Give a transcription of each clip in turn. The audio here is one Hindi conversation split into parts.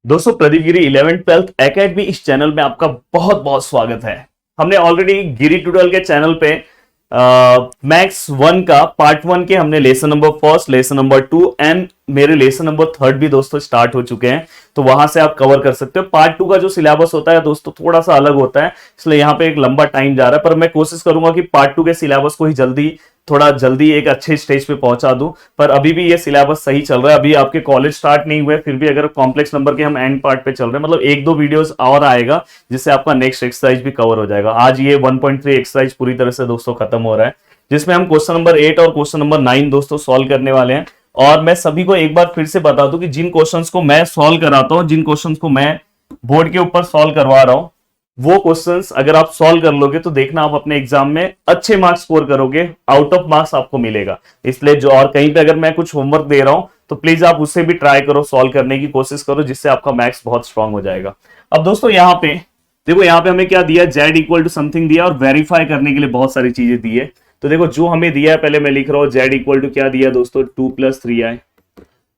दोस्तों प्रदीप गिरी 11th-12th एकेडमी इस चैनल में आपका बहुत बहुत स्वागत है। हमने ऑलरेडी गिरी ट्यूटोरियल के चैनल पे मैथ्स 1 का पार्ट 1 के हमने lesson number first, lesson number 2 and मेरे लेसन नंबर 3 भी दोस्तों स्टार्ट हो चुके हैं, तो वहां से आप कवर कर सकते हो। पार्ट 2 का जो सिलेबस होता है दोस्तों थोड़ा सा अलग होता है, इसलिए यहाँ पे एक लंबा टाइम जा रहा है, पर मैं कोशिश करूंगा कि पार्ट 2 के सिलेबस को ही थोड़ा जल्दी एक अच्छे स्टेज पे पहुंचा दूं। पर अभी भी ये सिलेबस सही चल रहा है, अभी आपके कॉलेज स्टार्ट नहीं हुए, फिर भी अगर कॉम्प्लेक्स नंबर के हम एंड पार्ट पे चल रहे हैं, मतलब एक दो वीडियोस और आएगा जिससे आपका नेक्स्ट एक्सरसाइज भी कवर हो जाएगा। आज ये 1.3 एक्सरसाइज पूरी तरह से दोस्तों खत्म हो रहा है, जिसमें हम क्वेश्चन नंबर 8 और क्वेश्चन नंबर 9 दोस्तों सॉल्व करने वाले हैं। और मैं सभी को एक बार फिर से बता दूं कि जिन क्वेश्चंस को मैं सॉल्व कराता हूं, जिन क्वेश्चंस को मैं बोर्ड के ऊपर सॉल्व करवा रहा हूं, वो क्वेश्चंस अगर आप सॉल्व कर लोगे तो देखना आप अपने एग्जाम में अच्छे मार्क्स स्कोर करोगे, आउट ऑफ मार्क्स आपको मिलेगा। इसलिए जो और कहीं पे अगर मैं कुछ होमवर्क दे रहा हूं तो प्लीज आप उससे भी ट्राई करो, सॉल्व करने की कोशिश करो, जिससे आपका मैथ्स बहुत स्ट्रांग हो जाएगा। अब दोस्तों यहाँ पे देखो, यहाँ पे हमें क्या दिया, z इक्वल टू समथिंग दिया और वेरीफाई करने के लिए बहुत सारी चीजें दी है। तो देखो जो हमें दिया है, पहले मैं लिख रहा हूं z इक्वल टू क्या दिया दोस्तों, 2 + 3i।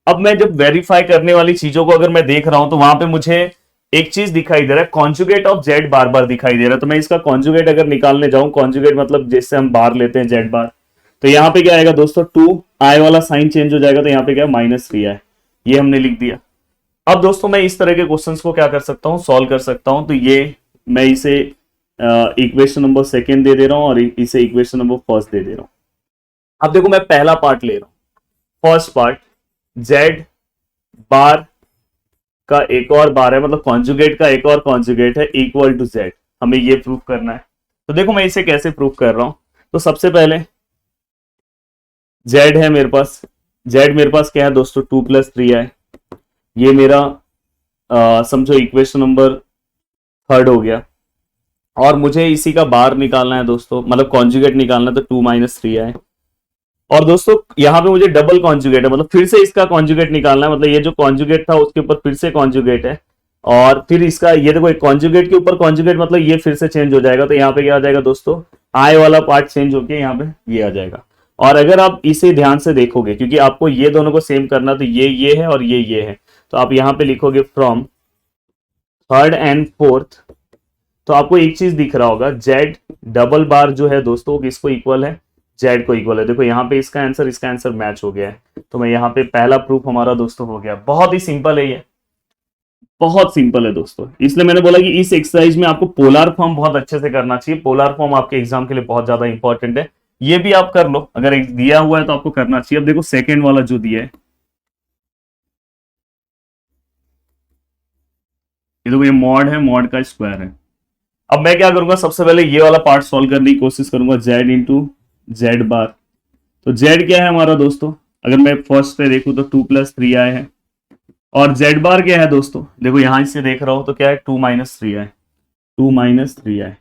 अब मैं जब वेरीफाई करने वाली चीजों को अगर मैं देख रहा हूं तो वहां पे मुझे एक चीज दिखाई दे रहा है, कॉन्जुगेट ऑफ z बार बार दिखाई दे रहा है। तो मैं इसका कॉन्जुगेट अगर निकालने जाऊं, कॉन्जुगेट मतलब जैसे हम बार लेते हैं z बार, तो यहाँ पे क्या आएगा दोस्तों, 2i वाला साइन चेंज हो जाएगा, तो यहाँ पे क्या -3i, ये हमने लिख दिया। अब दोस्तों मैं इस तरह के क्वेश्चंस को क्या कर सकता हूँ, सॉल्व कर सकता हूँ। तो ये मैं इसे इक्वेशन नंबर सेकेंड दे दे रहा हूँ और इसे इक्वेशन नंबर फर्स्ट दे दे रहा हूँ। अब देखो मैं पहला पार्ट ले रहा हूँ, फर्स्ट पार्ट, z बार का एक और बार है, मतलब कॉन्जुगेट का एक और कॉन्जुगेट है, इक्वल टू z, हमें ये प्रूफ करना है। तो देखो मैं इसे कैसे प्रूफ कर रहा हूं। तो सबसे पहले z है मेरे पास, z मेरे पास क्या है दोस्तों, 2 + 3i, ये मेरा समझो इक्वेशन नंबर थर्ड हो गया। और मुझे इसी का बार निकालना है दोस्तों, मतलब कॉन्जुगेट निकालना है, तो 2 - 3i। और दोस्तों यहाँ पे मुझे डबल कॉन्जुगेट है, मतलब फिर से इसका कॉन्जुगेट निकालना है, मतलब ये जो कॉन्जुगेट था उसके ऊपर फिर से कॉन्जुगेट है, और फिर इसका ये देखो एक कॉन्जुगेट के ऊपर कॉन्जुगेट, मतलब ये फिर से चेंज हो जाएगा। तो यहाँ पे क्या आ जाएगा दोस्तों, आई वाला पार्ट चेंज होके यहाँ पे ये आ जाएगा। और अगर आप इसे ध्यान से देखोगे, क्योंकि आपको ये दोनों को सेम करना, तो ये है और ये है, तो आप यहाँ पे लिखोगे फ्रॉम थर्ड एंड फोर्थ, तो आपको एक चीज दिख रहा होगा, z डबल बार जो है दोस्तों किसको इक्वल है, z को इक्वल है। देखो यहाँ पे इसका आंसर मैच हो गया है, तो मैं यहाँ पे पहला प्रूफ हमारा दोस्तों हो गया। बहुत ही सिंपल है, ये बहुत सिंपल है दोस्तों, इसलिए मैंने बोला कि इस एक्सरसाइज में आपको पोलर फॉर्म बहुत अच्छे से करना चाहिए। पोलर फॉर्म आपके एग्जाम के लिए बहुत ज्यादा इंपॉर्टेंट है, ये भी आप कर लो, अगर एक दिया हुआ है तो आपको करना चाहिए। अब देखो सेकेंड वाला जो दिया है, ये देखो ये मॉड है, मॉड का स्क्वायर है। अब मैं क्या करूंगा, सबसे पहले ये वाला पार्ट सॉल्व करने की कोशिश करूंगा, z इंटू z बार। तो z क्या है हमारा दोस्तों, अगर मैं फर्स्ट पे देखूं तो 2 + 3i है, और z बार क्या है दोस्तों, देखो यहां से देख रहा हूं तो क्या है, 2 - 3i, 2 - 3i।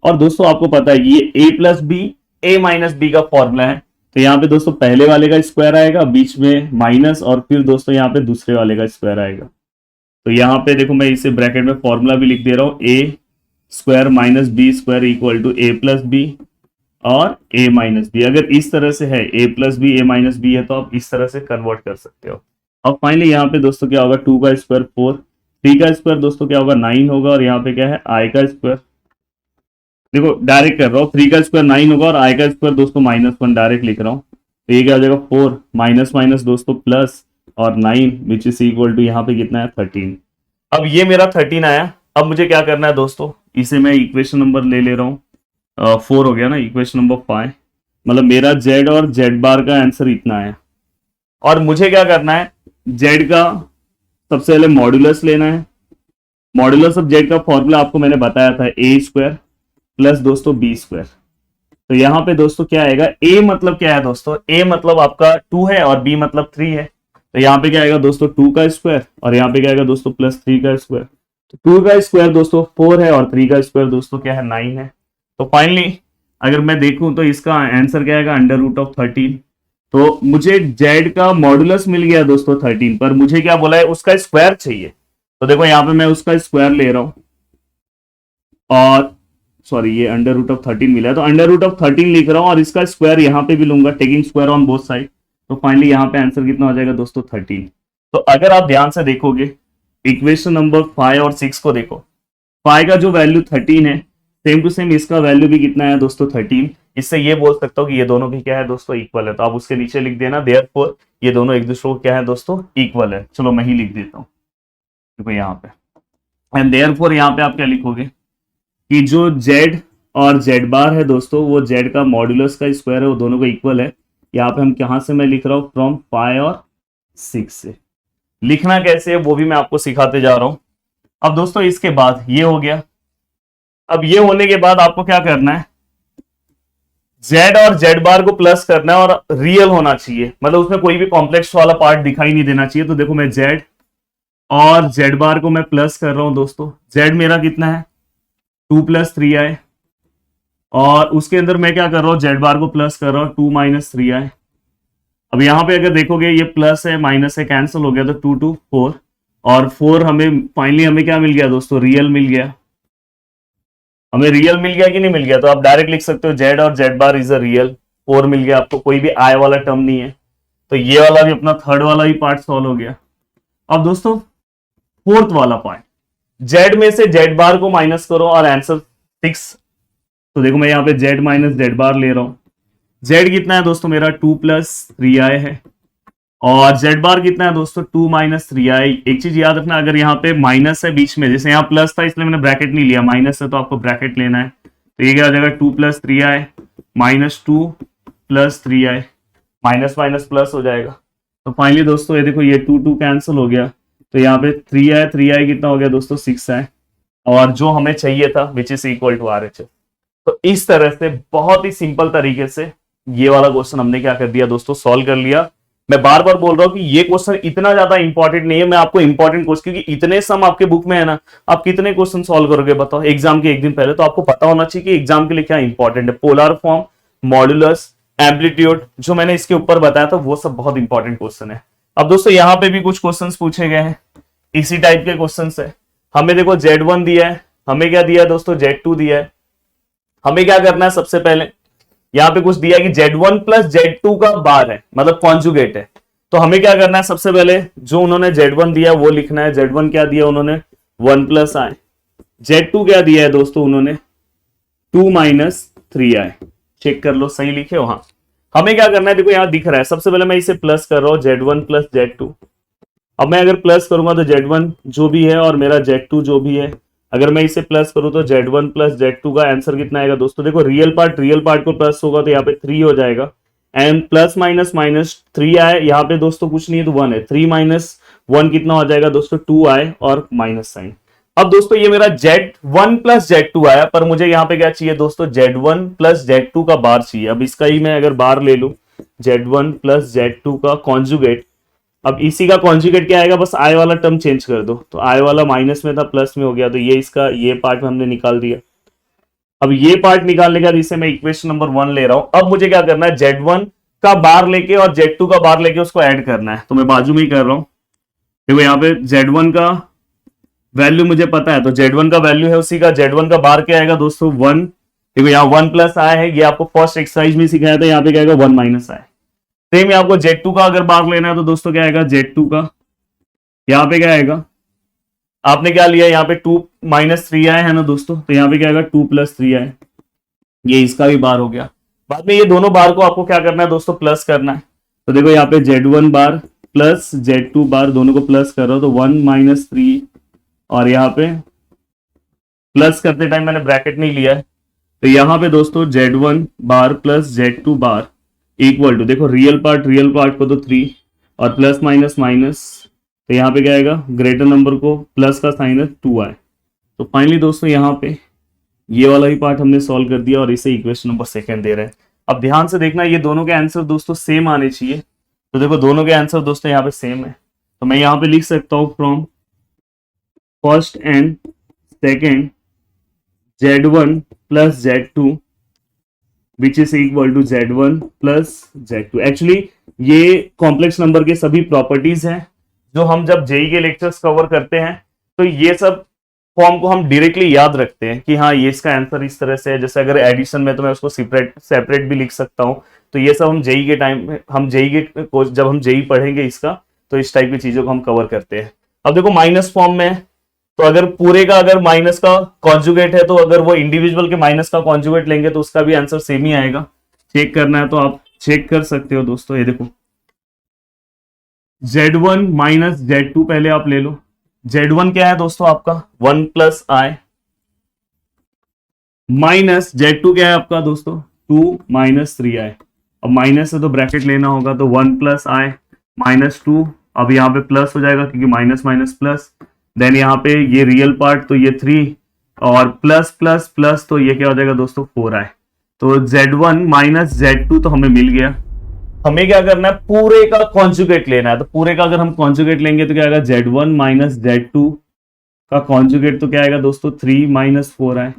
और दोस्तों आपको पता है ये a + b, a - b का फॉर्मूला है, तो यहाँ पे दोस्तों पहले वाले का स्क्वायर आएगा, बीच में माइनस, और फिर दोस्तों यहाँ पे दूसरे वाले का स्क्वायर आएगा। तो यहाँ पे देखो मैं इसे ब्रैकेट में फॉर्मूला भी लिख दे रहा हूँ, a² - b² equal to a + b और a - b। अगर इस तरह से है a + b, a - b है, तो आप इस तरह से कन्वर्ट कर सकते हो। अब फाइनली यहाँ पे दोस्तों क्या होगा, 2 का स्क्वायर 4, 3 का स्क्वायर दोस्तों क्या होगा, 9 होगा, और यहाँ पे क्या है, i का स्क्वायर। देखो डायरेक्ट कर रहा हूँ, 3 का स्क्वायर 9 होगा और i का स्क्वायर दोस्तों -1, डायरेक्ट लिख रहा हूँ। तो ये क्या हो जाएगा, 4 माइनस दोस्तों प्लस और 9 विच इज इक्वल टू यहाँ पे कितना है, 13। अब ये मेरा 13 आया। अब मुझे क्या करना है दोस्तों, इसे मैं इक्वेशन नंबर ले रहा हूँ, 4 हो गया ना, इक्वेशन नंबर 5, मतलब मेरा z और z बार का आंसर इतना है। और मुझे क्या करना है, z का सबसे पहले मॉड्यूलस लेना है। मॉड्यूलस ऑफ z का फॉर्मूला आपको मैंने बताया था, a² प्लस दोस्तों b²। तो यहाँ पे दोस्तों क्या आएगा, a मतलब क्या है दोस्तों, a मतलब आपका 2 है और b मतलब 3 है, तो यहाँ पे क्या आएगा दोस्तों, 2 का स्क्वायर, और यहाँ पे क्या आएगा दोस्तों, +3 का स्क्वायर। तो 2 का स्क्वायर दोस्तों 4 है और 3 का स्क्वायर दोस्तों क्या है, 9 है। तो फाइनली अगर मैं देखूं तो इसका आंसर क्या आएगा, √13। तो मुझे z का मॉडुलस मिल गया दोस्तों 13, पर मुझे क्या बोला है, उसका स्क्वायर चाहिए। तो देखो यहाँ पे मैं उसका स्क्वायर ले रहा हूं, और सॉरी ये √13 मिला है, तो √13 लिख रहा हूं, और इसका स्क्वायर यहाँ पे भी लूंगा, taking square on both side. तो फाइनली यहाँ पे आंसर कितना हो जाएगा दोस्तों, 13। तो अगर आप ध्यान से देखोगे इक्वेशन नंबर 5 और 6 को देखो। 5 का जो वैल्यू 13 है, सेम टू सेम इसका वैल्यू भी कितना है दोस्तों 13। इससे ये बोल सकता हूँ कि ये दोनों भी क्या है दोस्तों इक्वल है। तो आप उसके नीचे लिख देना देयरफॉर ये दोनों एक दूसरे को क्या है दोस्तों इक्वल है। चलो मैं ही लिख देता हूँ, देखो यहाँ पे, एंड देयरफॉर यहाँ पे आप क्या लिखोगे कि जो z और z बार है दोस्तों, वो z का मॉड्यूलस का स्क्वायर है, वो दोनों को इक्वल है। यहाँ पे हम कहाँ से मैं लिख रहा हूँ, फ्रॉम 5 और 6 से। लिखना कैसे है वो भी मैं आपको सिखाते जा रहा हूं। अब दोस्तों इसके बाद ये हो गया। अब ये होने के बाद आपको क्या करना है, z और z बार को प्लस करना है और रियल होना चाहिए, मतलब उसमें कोई भी कॉम्प्लेक्स वाला पार्ट दिखाई नहीं देना चाहिए। तो देखो मैं z और z बार को मैं प्लस कर रहा हूं दोस्तों। z मेरा कितना है 2 + 3i, और उसके अंदर मैं क्या कर रहा हूं, z बार को प्लस कर रहा हूं 2 - 3i। अब यहाँ पे अगर देखोगे ये प्लस है माइनस है कैंसिल हो गया, तो 2 2 4, और 4 हमें फाइनली हमें क्या मिल गया दोस्तों, रियल मिल गया। हमें रियल मिल गया कि नहीं मिल गया, तो आप डायरेक्ट लिख सकते हो z और z bar is a real. 4 मिल गया आपको, कोई भी आई वाला टर्म नहीं है। तो ये वाला भी अपना थर्ड वाला भी पार्ट सॉल्व हो गया। अब दोस्तों फोर्थ वाला पार्ट, z में से z बार को माइनस करो और आंसर 6। तो देखो मैं यहाँ पे z - z बार ले रहा हूं। z कितना है दोस्तों मेरा 2 + 3i है, और z बार कितना है दोस्तों 2 - 3i। एक चीज याद रखना, अगर यहाँ पे माइनस है बीच में, जैसे यहाँ प्लस था इसलिए मैंने ब्रैकेट नहीं लिया, माइनस है तो आपको ब्रैकेट लेना है। तो ये क्या हो जाएगा 2 + 3i -2 + 3i, minus minus plus हो जाएगा। तो फाइनली दोस्तों ये देखो ये 2 2 कैंसिल हो गया। तो यहाँ पे 3i कितना हो गया दोस्तों 6i, और जो हमें चाहिए था which is equal to RHS। तो इस तरह से बहुत ही सिंपल तरीके से ये वाला क्वेश्चन हमने क्या कर दिया दोस्तों, सॉल्व कर लिया। मैं बार बार बोल रहा हूं कि ये क्वेश्चन इतना ज्यादा इंपॉर्टेंट नहीं है, मैं आपको इंपॉर्टेंट क्वेश्चन, क्योंकि इतने सम आपके बुक में है ना, आप कितने क्वेश्चन सॉल्व करोगे बताओ एग्जाम के एक दिन पहले। तो आपको पता होना चाहिए कि एग्जाम के लिए क्या इंपॉर्टेंट है। पोलर फॉर्म, मॉड्यूलस, एम्पलीट्यूड, जो मैंने इसके ऊपर बताया था वो सब बहुत इंपॉर्टेंट क्वेश्चन है। अब दोस्तों यहाँ पे भी कुछ क्वेश्चन पूछे गए हैं, इसी टाइप के क्वेश्चन है। हमें देखो Z1 दिया है, हमें क्या दिया है दोस्तों Z2 दिया है। हमें क्या करना है, सबसे पहले यहाँ पे कुछ दिया है कि Z1 + Z2 का बार है, मतलब कॉन्जुगेट है। तो हमें क्या करना है, सबसे पहले जो उन्होंने Z1 दिया वो लिखना है। Z1 क्या दिया उन्होंने 1 + i। Z2 क्या दिया है दोस्तों उन्होंने 2 - 3i। चेक कर लो सही लिखे हो। हाँ, हमें क्या करना है, देखो यहाँ दिख रहा है, सबसे पहले मैं इसे प्लस कर रहा हूँ Z1 + Z2। अब मैं अगर प्लस करूंगा तो Z1 जो भी है और मेरा Z2 जो भी है, अगर मैं इसे प्लस करूं तो Z1 + Z2 का आंसर कितना आएगा दोस्तों, देखो रियल पार्ट को प्लस होगा तो यहाँ पे 3 हो जाएगा, एंड प्लस माइनस माइनस 3 आए, यहाँ पे दोस्तों कुछ नहीं है तो 1 है। 3 - 1 कितना हो जाएगा दोस्तों 2 आए और माइनस साइन। अब दोस्तों ये मेरा Z1 + Z2 आया, पर मुझे यहाँ पे क्या चाहिए दोस्तों Z1 + Z2 का बार चाहिए। अब इसका ही मैं अगर बार ले लूं Z1 + Z2 का कॉन्जुगेट, अब इसी का कॉन्जुगेट क्या आएगा, बस आई वाला टर्म चेंज कर दो। तो आई वाला माइनस में था प्लस में हो गया, तो ये इसका ये पार्ट हमने निकाल दिया। अब ये पार्ट निकालने के बाद इसे मैं इक्वेशन नंबर 1 ले रहा हूं। अब मुझे क्या करना है, Z1 का बार लेके और Z2 का बार लेके उसको ऐड करना है। तो मैं बाजू में ही कर रहा हूं। देखो यहाँ पे Z1 का वैल्यू मुझे पता है, तो Z1 का वैल्यू है उसी का। Z1 का बार क्या आएगा दोस्तों 1। देखो यहाँ 1 + i है, ये आपको फर्स्ट एक्सरसाइज में सिखाया था। यहाँ पे क्या आएगा 1 - i। सेम आपको Z2 का अगर बार लेना है तो दोस्तों क्या आएगा Z2 का, यहाँ पे क्या आएगा, आपने क्या लिया यहाँ पे 2 - 3i है ना दोस्तों, तो यहाँ पे क्या आएगा 2 + 3i। ये इसका भी बार हो गया। बाद में ये दोनों बार को आपको क्या करना है दोस्तों, प्लस करना है। तो देखो यहाँ पे Z1 बार प्लस Z2 बार दोनों को प्लस कर रहा हो, तो 1 - 3, और यहाँ पे प्लस करते टाइम मैंने ब्रैकेट नहीं लिया है। तो यहाँ पे दोस्तों Z1 bar plus Z2 bar equal to, देखो रियल पार्ट को तो 3 और प्लस माइनस माइनस, तो यहाँ पे क्या आएगा, ग्रेटर नंबर को प्लस का साइन है 2i। तो फाइनली दोस्तों यहाँ पे ये वाला भी पार्ट हमने सॉल्व कर दिया और इसे इक्वेशन नंबर 2 दे रहे हैं। अब ध्यान से देखना, ये दोनों के आंसर दोस्तों सेम आने चाहिए। तो देखो दोनों के आंसर दोस्तों यहाँ पे सेम है, तो मैं यहाँ पे लिख सकता हूँ from first and second Z1 + Z2 which is equal to Z1 + Z2। Actually ये कॉम्प्लेक्स नंबर के सभी प्रॉपर्टीज हैं जो हम जब जेई के लेक्चर्स कवर करते हैं, तो ये सब फॉर्म को हम डायरेक्टली याद रखते हैं कि हाँ ये इसका आंसर इस तरह से है। जैसे अगर एडिशन में तो मैं उसको सेपरेट भी लिख सकता हूँ। तो ये सब हम जेई के टाइम में, हम जेई के जब हम जेई पढ़ेंगे इसका, तो इस टाइप की चीजों को हम कवर करते हैं। अब देखो माइनस फॉर्म में है, तो अगर पूरे का अगर माइनस का कॉन्जुगेट है तो अगर वो इंडिविजुअल के माइनस का कॉन्जुगेट लेंगे तो उसका भी आंसर सेम ही आएगा। चेक करना है तो आप चेक कर सकते हो दोस्तों। ये देखो Z1 माइनस Z2 पहले आप ले लो। Z1 क्या है दोस्तों आपका 1 प्लस आई, माइनस Z2 क्या है आपका दोस्तों 2 माइनस 3i। अब माइनस है तो ब्रैकेट लेना होगा, तो 1 प्लस आई माइनस 2, अब यहाँ पे प्लस हो जाएगा क्योंकि माइनस माइनस प्लस, देन यहाँ पे ये रियल पार्ट तो ये 3 और प्लस प्लस प्लस तो ये क्या हो जाएगा दोस्तों 4i। तो Z1 माइनस Z2 तो हमें मिल गया। हमें क्या करना है पूरे का कॉन्जुगेट लेना है, तो पूरे का अगर हम कॉन्जुगेट लेंगे तो क्या आएगा Z1 माइनस Z2 का कॉन्जुगेट तो क्या आएगा दोस्तों 3 माइनस 4i।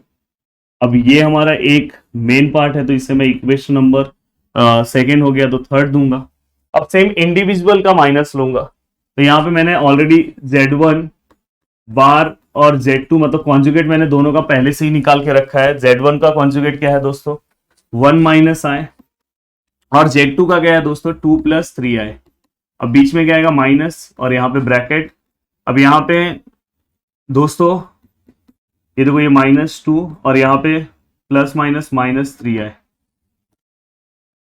अब ये हमारा एक मेन पार्ट है तो इसे मैं इक्वेशन नंबर सेकेंड हो गया तो थर्ड दूंगा। अब सेम इंडिविजुअल का माइनस लूंगा, तो यहाँ पे मैंने ऑलरेडी Z1 बार और Z2 मतलब कॉन्जुगेट मैंने दोनों का पहले से ही निकाल के रखा है। Z1 का कॉन्जुगेट क्या है दोस्तों 1 माइनस आई और Z2 का क्या है दोस्तों 2 प्लस 3i। अब बीच में क्या आएगा माइनस और यहाँ पे ब्रैकेट। अब यहाँ पे दोस्तों ये देखो ये -2 और यहाँ पे प्लस माइनस -3i।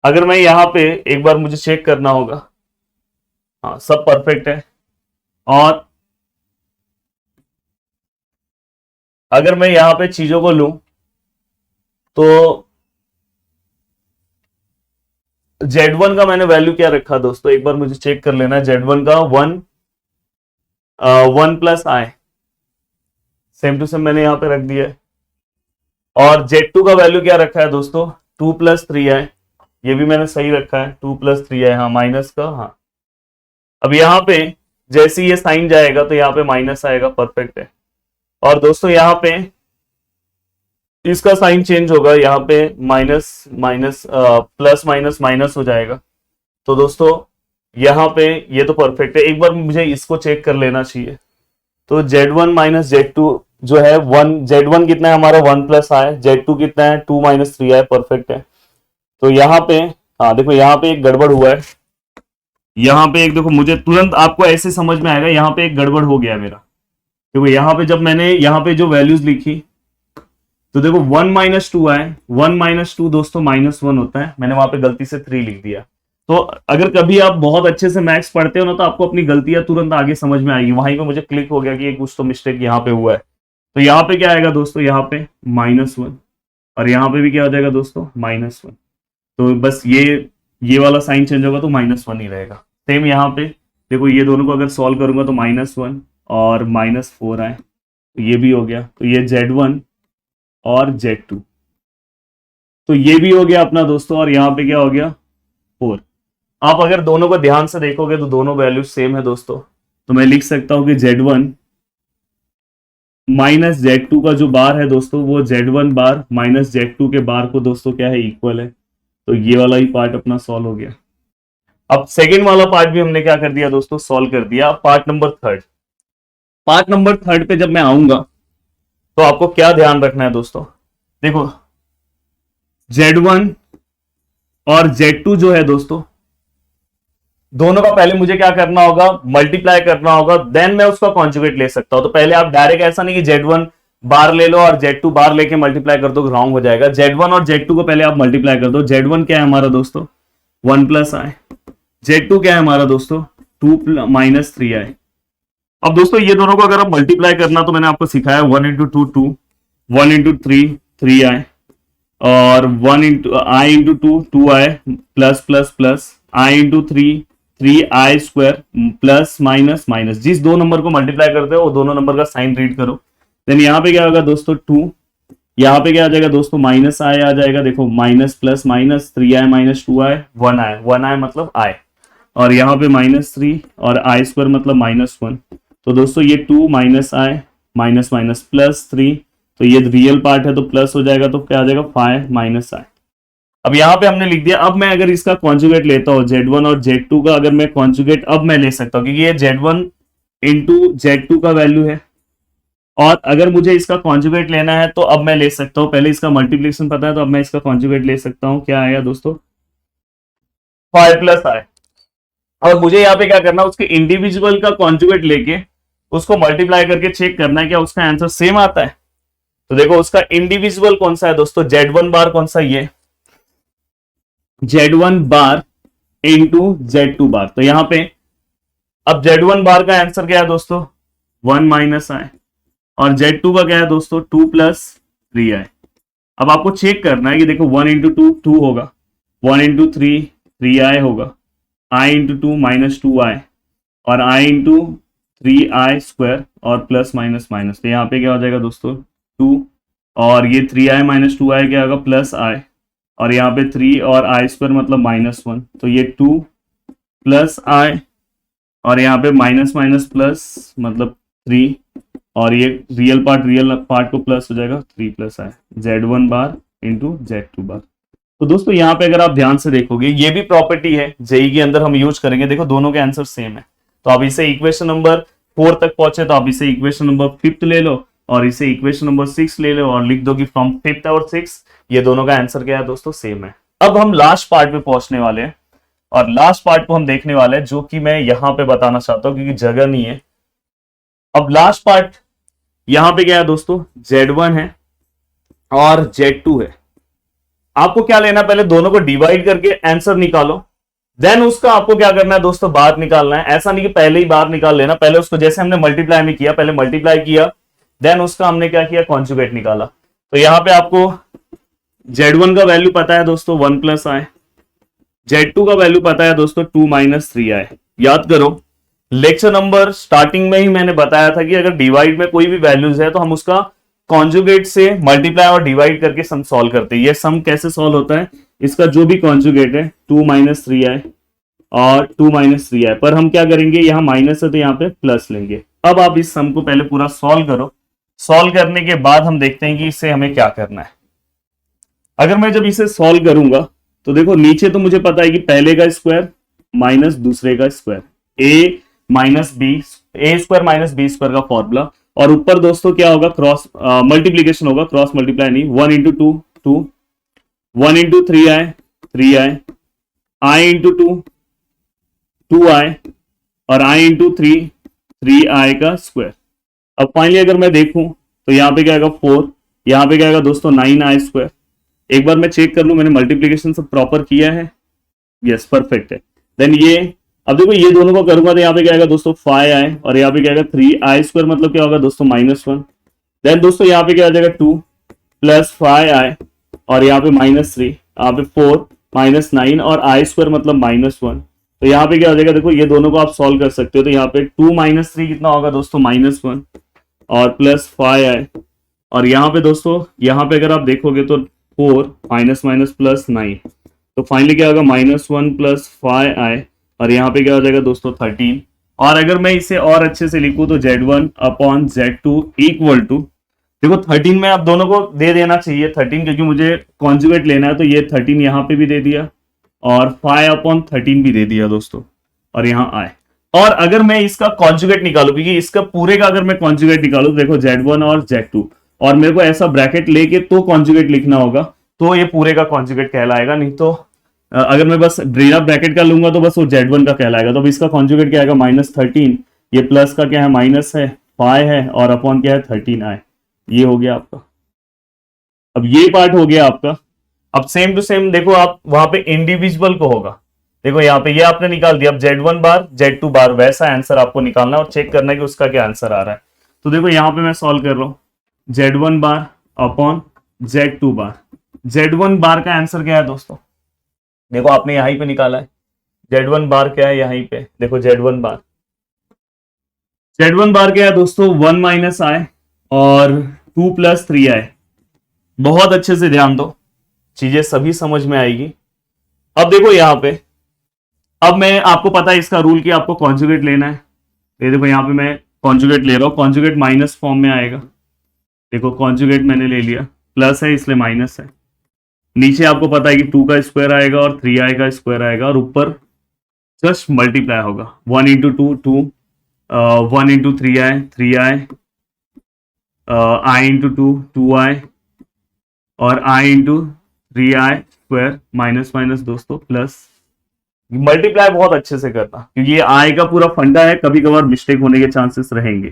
अगर मैं यहाँ पे एक बार मुझे चेक करना होगा, हाँ सब परफेक्ट है। और अगर मैं यहाँ पे चीजों को लूं तो Z1 का मैंने वैल्यू क्या रखा दोस्तों, एक बार मुझे चेक कर लेना है। Z1 का 1 plus i same to same मैंने यहाँ पे रख दिया है। और Z2 का वैल्यू क्या रखा है दोस्तों 2 प्लस 3i, ये भी मैंने सही रखा है 2 प्लस 3i, हाँ माइनस का, हाँ। अब यहाँ पे जैसे ये साइन जाएगा तो यहाँ पे माइनस आएगा, परफेक्ट है। और दोस्तों यहाँ पे इसका साइन चेंज होगा, यहाँ पे minus minus plus minus minus हो जाएगा। तो दोस्तों यहाँ पे ये तो परफेक्ट है, एक बार मुझे इसको चेक कर लेना चाहिए। तो Z1 माइनस Z2 जो है Z1 कितना है हमारा 1 प्लस आई, Z2 कितना है 2 माइनस 3i, परफेक्ट है। तो यहाँ पे हाँ देखो यहाँ पे एक गड़बड़ हुआ है, यहाँ पे एक देखो मुझे तुरंत आपको ऐसे समझ में आएगा, यहाँ पे एक गड़बड़ हो गया मेरा। देखो यहाँ पे जब मैंने यहाँ पे जो वैल्यूज लिखी तो देखो 1 माइनस 2 आए, 1 माइनस 2 दोस्तों -1 होता है, मैंने वहां पे गलती से 3 लिख दिया। तो अगर कभी आप बहुत अच्छे से मैथ्स पढ़ते हो ना तो आपको अपनी गलतियां तुरंत आगे समझ में आएगी। वहीं पे मुझे क्लिक हो गया कि कुछ तो मिस्टेक यहाँ पे हुआ है। तो यहाँ पे क्या आएगा दोस्तों यहाँ पे -1 और यहाँ पे भी क्या हो जाएगा दोस्तों -1। तो बस ये वाला साइन चेंज होगा तो -1 ही रहेगा। सेम यहाँ पे देखो ये दोनों को अगर सॉल्व करूंगा तो -1 और -4 आए, तो ये भी हो गया। तो ये Z1 और Z2 तो ये भी हो गया अपना दोस्तों, और यहाँ पे क्या हो गया 4। आप अगर दोनों को ध्यान से देखोगे तो दोनों वैल्यू सेम है दोस्तों। तो मैं लिख सकता हूं कि Z1 माइनस Z2 का जो बार है दोस्तों वो Z1 बार माइनस Z2 के बार को दोस्तों क्या है इक्वल है। तो ये वाला ही पार्ट अपना सॉल्व हो गया। अब सेकेंड वाला पार्ट भी हमने क्या कर दिया दोस्तों सॉल्व कर दिया। पार्ट नंबर थर्ड पे जब मैं आऊंगा तो आपको क्या ध्यान रखना है दोस्तों, देखो Z1 और Z2 जो है दोस्तों दोनों का पहले मुझे क्या करना होगा मल्टीप्लाई करना होगा, देन मैं उसका कॉन्जुगेट ले सकता हूं। तो पहले आप डायरेक्ट ऐसा नहीं कि Z1 बार ले लो और Z2 बार लेके मल्टीप्लाई कर दो, रॉन्ग हो जाएगा। Z1 और Z2 को पहले आप मल्टीप्लाई कर दो। Z1 क्या है हमारा दोस्तों 1 प्लस आई, Z2 क्या है हमारा दोस्तों 2 माइनस 3i। अब दोस्तों ये दोनों को अगर आप मल्टीप्लाई करना तो मैंने आपको सिखाया 1 इंटू 2 2, 1 इंटू 3 3i और 1 into I into 2 2i plus plus plus i into 3 square plus minus minus. जिस दो नंबर को मल्टीप्लाई करते हो वो दोनों नंबर का साइन रीड करो। देन यहाँ पे क्या होगा दोस्तों 2, यहाँ पे क्या आ जाएगा दोस्तों माइनस आई आ जाएगा, देखो minus plus minus 3i minus 2i 1i मतलब i, और यहाँ पे -3 और i स्क्वायर मतलब -1। तो दोस्तों ये 2 माइनस आई माइनस माइनस प्लस 3, तो ये रियल पार्ट है तो प्लस हो जाएगा, तो क्या आ जाएगा 5 माइनस आई। अब यहाँ पे हमने लिख दिया। अब मैं अगर इसका कॉन्जुगेट लेता हूँ Z1 और Z2 का अगर मैं कॉन्जुगेट अब मैं ले सकता हूँ क्योंकि ये Z1 इंटू Z2 का वैल्यू है, और अगर मुझे इसका कॉन्जुगेट लेना है तो अब मैं ले सकता हूँ। पहले इसका मल्टीप्लिकेशन पता है तो अब मैं इसका कॉन्जुगेट ले सकता हूँ। क्या आएगा दोस्तों 5 प्लस आई। और मुझे यहाँ पे क्या करना है उसके इंडिविजुअल का कॉन्जुगेट लेके उसको मल्टीप्लाई करके चेक करना है क्या उसका आंसर सेम आता है। तो देखो उसका इंडिविजुअल कौन सा है दोस्तों, Z1 बार कौन सा, ये Z1 बार इंटू Z2 बार। तो यहां पे अब Z1 बार का आंसर क्या है दोस्तों, 1 माइनस आई, और Z2 का क्या है दोस्तों, 2 प्लस 3i। अब आपको चेक करना है कि देखो 1 इंटू 2 2 होगा, 1 इंटू 3 3i होगा, i इंटू 2 माइनस 2i, और i इंटू 3i स्क्वायर और प्लस माइनस माइनस। तो यहाँ पे क्या हो जाएगा दोस्तों 2, और ये 3i माइनस 2i क्या होगा प्लस i, और यहाँ पे 3 और i स्क्वायर मतलब -1, तो ये 2 प्लस i, और यहाँ पे माइनस माइनस प्लस मतलब 3, और ये रियल पार्ट को प्लस हो जाएगा 3 plus i, Z1 bar into Z2 बार। तो दोस्तों यहाँ पे अगर आप ध्यान से देखोगे ये भी प्रॉपर्टी है जेई के अंदर हम यूज करेंगे, देखो दोनों के आंसर सेम है। तो आप इसे इक्वेशन नंबर 4 तक पहुंचे तो आप इसे इक्वेशन नंबर 5 ले लो, और इसे इक्वेशन नंबर 6 ले लो, और लिख दो कि फ्रॉम 5th और 6 ये दोनों का आंसर क्या है दोस्तों, सेम है। अब हम लास्ट पार्ट पे पहुंचने वाले हैं, और लास्ट पार्ट को हम देखने वाले हैं जो कि मैं यहां पे बताना चाहता हूं क्योंकि जगह नहीं है। अब लास्ट पार्ट यहां पे क्या है दोस्तों, Z1 है और Z2 है। आपको क्या लेना, पहले दोनों को डिवाइड करके आंसर निकालो, देन उसका आपको क्या करना है दोस्तों, बाहर निकालना है। ऐसा नहीं कि पहले ही बाहर निकाल लेना, पहले उसको जैसे हमने मल्टीप्लाई में किया, पहले मल्टीप्लाई किया देन उसका हमने क्या किया, कॉन्जुगेट निकाला। तो यहां पे आपको Z1 का वैल्यू पता है दोस्तों 1 प्लस i, Z2 का वैल्यू पता है दोस्तों 2 माइनस 3i। याद करो लेक्चर नंबर स्टार्टिंग में ही मैंने बताया था कि अगर डिवाइड में कोई भी वैल्यूज है तो हम उसका कॉन्जुगेट से मल्टीप्लाई और डिवाइड करके सम सॉल्व करते हैं। ये सम कैसे सॉल्व होता है, इसका जो भी कॉन्जुगेट है 2 माइनस 3i और 2 माइनस 3i, पर हम क्या करेंगे यहाँ माइनस है तो यहाँ पे प्लस लेंगे। अब आप इस सम को पहले पूरा सॉल्व करो, सॉल्व करने के बाद हम देखते हैं कि इससे हमें क्या करना है। अगर मैं जब इसे सॉल्व करूंगा तो देखो नीचे तो मुझे पता है कि पहले का स्क्वायर माइनस दूसरे का स्क्वायर, ए माइनस बी, ए स्क्वायर माइनस बी स्क्वायर का फॉर्मूला, और ऊपर दोस्तों क्या होगा, क्रॉस मल्टीप्लीकेशन होगा, क्रॉस मल्टीप्लाई नहीं, 1 into 2 2, 1 into 3i 3i, i into 2 2i, और i इंटू 3 3i का स्क्वायर। अब फाइनली अगर मैं देखूं तो यहाँ पे क्या आएगा 4, यहाँ पे क्या आएगा दोस्तों 9i स्क्वायर। एक बार मैं चेक कर लूं मैंने मल्टीप्लीकेशन सब प्रॉपर किया है, यस परफेक्ट है। देन ये अब देखो ये दोनों को करूंगा तो यहाँ पे क्या आएगा दोस्तों 5i, और यहाँ पे क्या आएगा 3i स्क्वायर मतलब क्या होगा दोस्तों -1। देन दोस्तों यहाँ पे क्या आ जाएगा 2 प्लस 5i, और यहाँ पे -3, यहाँ पे 4 -9 और i स्क्वायर मतलब -1। तो यहाँ पे क्या हो जाएगा, देखो ये दोनों को आप सॉल्व कर सकते हो। तो यहाँ पे 2 माइनस 3 कितना होगा दोस्तों -1, और प्लस 5i, और यहाँ पे दोस्तों यहाँ पे अगर आप देखोगे तो 4 माइनस माइनस प्लस 9, तो फाइनली क्या होगा -1 प्लस 5i, और यहाँ पे क्या हो जाएगा दोस्तों 13। और अगर मैं इसे और अच्छे से लिखूं तो Z1 upon Z2 equal to, देखो 13 में आप दोनों को दे देना चाहिए 13 क्योंकि मुझे कॉन्जुगेट लेना है, तो ये 13 यहाँ पे भी दे दिया और 5 अपॉन 13 भी दे दिया दोस्तों, और यहाँ आए। और अगर मैं इसका कॉन्जुगेट निकालू, क्योंकि इसका पूरे का अगर मैं कॉन्जुगेट निकालू, देखो Z1 और Z2, और मेरे को ऐसा ब्रैकेट लेके तो कॉन्जुगेट लिखना होगा, तो ये पूरे का कॉन्जुगेट कहलाएगा। नहीं तो अगर मैं बस बिना ब्रैकेट का लूंगा तो बस वो Z1 का कहलाएगा। तो अब इसका कॉन्जुगेट क्या आएगा -13, ये प्लस का क्या है माइनस है 5 है, और अपॉन क्या है 13i। ये हो गया आपका, अब ये पार्ट हो गया आपका। अब सेम टू सेम देखो आप वहां पे इंडिविजुअल को होगा, देखो यहाँ पे ये आपने निकाल दिया। अब Z1 बार Z2 बार वैसा आंसर आपको निकालना है और चेक करना है कि उसका क्या आंसर आ रहा है। तो देखो यहाँ पे मैं सॉल्व कर रहा हूँ, Z1 बार अपॉन Z2 बार। Z1 बार का आंसर क्या है दोस्तों, देखो आपने यहीं पे निकाला है। Z1 बार क्या है यहीं पे, देखो Z1 बार क्या है दोस्तों 1 माइनस i और 2 प्लस 3i। बहुत अच्छे से ध्यान दो, चीजें सभी समझ में आएगी। अब देखो यहाँ पे, अब मैं आपको पता है इसका रूल कि आपको कॉन्जुगेट लेना है। ये देखो यहाँ पे मैं कॉन्जुगेट ले रहा हूँ, कॉन्जुगेट माइनस फॉर्म में आएगा। देखो कॉन्जुगेट मैंने ले लिया, प्लस है इसलिए माइनस है। नीचे आपको पता है कि 2 का स्क्वायर आएगा और 3i का स्क्वायर आएगा, और ऊपर जस्ट मल्टीप्लाई होगा 1 into 2 2, 1 into 3i 3i, i into 2 2i, और i into 3i square minus minus दोस्तों प्लस मल्टीप्लाई बहुत अच्छे से करना, क्योंकि ये आई का पूरा फंडा है, कभी कभार मिस्टेक होने के चांसेस रहेंगे।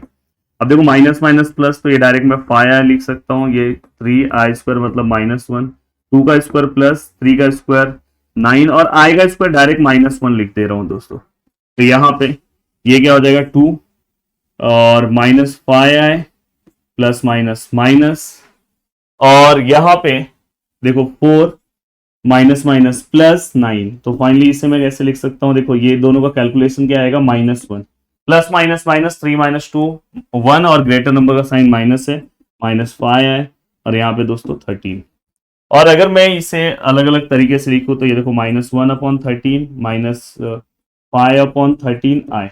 अब देखो माइनस माइनस प्लस, तो ये डायरेक्ट मैं 5i लिख सकता हूँ, ये 3i² मतलब -1, 2 का स्क्वायर प्लस 3 का स्क्वायर 9, और i का स्क्वायर डायरेक्ट -1 लिख दे रहा हूँ दोस्तों। तो यहाँ पे ये क्या हो जाएगा 2 और -5i प्लस माइनस माइनस, और यहाँ पे देखो 4 माइनस माइनस प्लस 9। तो फाइनली इसे मैं कैसे लिख सकता हूँ, देखो ये दोनों का कैलकुलेशन क्या आएगा, -1 प्लस माइनस माइनस 3 - 2 1, और ग्रेटर नंबर का साइन माइनस है, -5 है, और यहाँ पे दोस्तों 13। और अगर मैं इसे अलग अलग तरीके से लिखूं तो ये देखो -1/13 -5/13i।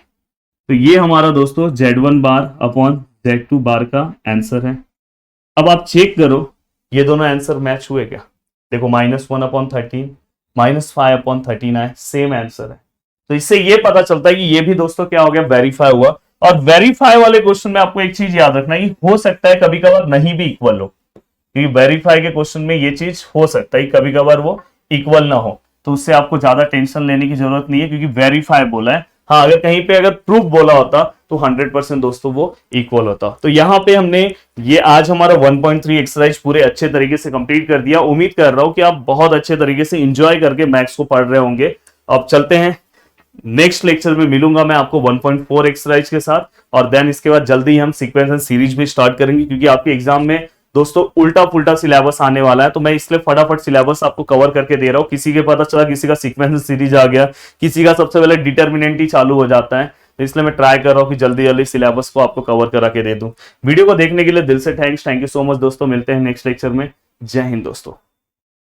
तो ये हमारा दोस्तों Z1 बार अपॉन Z2 बार का आंसर है। अब आप चेक करो ये दोनों आंसर मैच हुए क्या। देखो -1/13 -5/13i सेम आंसर है। तो इससे ये पता चलता है कि ये भी दोस्तों क्या हो गया, वेरीफाई हुआ। और वेरीफाई वाले क्वेश्चन में आपको एक चीज याद रखना, कि हो सकता है कभी कभार नहीं भी इक्वल हो, क्योंकि वेरीफाई के क्वेश्चन में ये चीज हो सकता है कभी कभार वो इक्वल ना हो, तो उससे आपको ज्यादा टेंशन लेने की जरूरत नहीं है, क्योंकि वेरीफाई बोला है। हाँ, अगर कहीं पे अगर प्रूफ बोला होता तो 100% दोस्तों वो इक्वल होता। तो यहाँ पे हमने ये आज हमारा 1.3 एक्सरसाइज पूरे अच्छे तरीके से कंप्लीट कर दिया। उम्मीद कर रहा हूं कि आप बहुत अच्छे तरीके से इंजॉय करके मैथ्स को पढ़ रहे होंगे। अब चलते हैं, नेक्स्ट लेक्चर में मिलूंगा मैं आपको 1.4 एक्सरसाइज के साथ, और देन इसके बाद जल्दी ही हम सीक्वेंस एंड सीरीज भी स्टार्ट करेंगे, क्योंकि आपके एग्जाम में दोस्तों उल्टा पुल्टा सिलेबस आने वाला है। तो मैं इसलिए फटाफट सिलेबस आपको कवर करके दे रहा हूं। किसी के पता चला किसी का सीक्वेंस एंड सीरीज आ गया, किसी का सबसे पहले डिटर्मिनेंट ही चालू हो जाता है, तो इसलिए मैं ट्राई कर रहा हूं कि जल्दी जल्दी सिलेबस को आपको कवर करा के दे दूं। वीडियो को देखने के लिए दिल से थैंक यू सो मच दोस्तों। मिलते हैं नेक्स्ट लेक्चर में। जय हिंद दोस्तों।